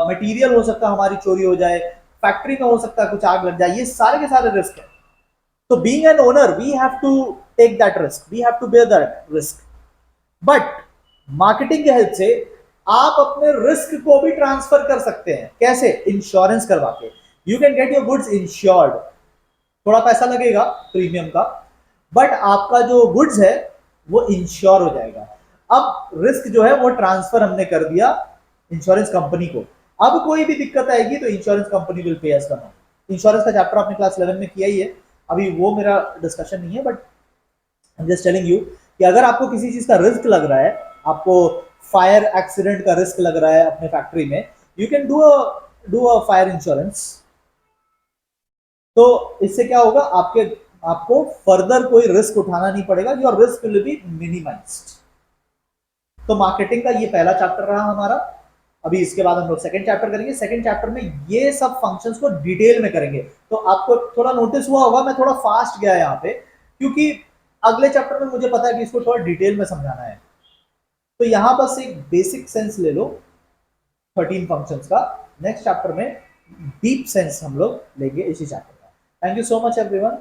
मटेरियल हो सकता है हमारी चोरी हो जाए, फैक्ट्री में हो सकता है कुछ आग लग जाए, ये सारे के सारे रिस्क है। तो being an owner we have to take that risk, we have to bear that risk. But marketing के हेल्प से आप अपने रिस्क को भी ट्रांसफर कर सकते हैं। कैसे, इंश्योरेंस करवा के। You can get your goods insured, थोड़ा पैसा लगेगा प्रीमियम का, बट आपका जो गुड्स है वो इंश्योर हो जाएगा। अब रिस्क जो है वो ट्रांसफर हमने कर दिया इंश्योरेंस कंपनी को। अब कोई भी दिक्कत आएगी तो insurance company will pay us the money. Insurance का चैप्टर आपने क्लास 11 में किया ही है, अभी वो मेरा डिस्कशन नहीं है, but I am just telling you कि अगर आपको किसी चीज का रिस्क लग रहा है, आपको फायर एक्सीडेंट का रिस्क लग रहा है अपने फैक्ट्री में, you can do a fire insurance. तो इससे क्या होगा, आपको फर्दर कोई रिस्क उठाना नहीं पड़ेगा, your risk will be minimised. तो मार्केटिंग का ये पहला चैप्टर रहा हमारा। अभी इसके बाद हम लोग सेकंड चैप्टर करेंगे। सेकंड चैप्टर में ये सब फंक्शंस को डिटेल में करेंगे। तो आपको थोड़ा नोटिस हुआ होगा मैं थोड़ा फास्ट गया यहाँ पे, क्योंकि अगले चैप्टर में मुझे पता है कि इसको थोड़ा डिटेल में समझाना है। तो यहां बस एक बेसिक सेंस ले लो 13 फंक्शंस का। नेक्स्ट चैप्टर में डीप सेंस हम लोग लेंगे इसी चैप्टर का। Thank you so much everyone.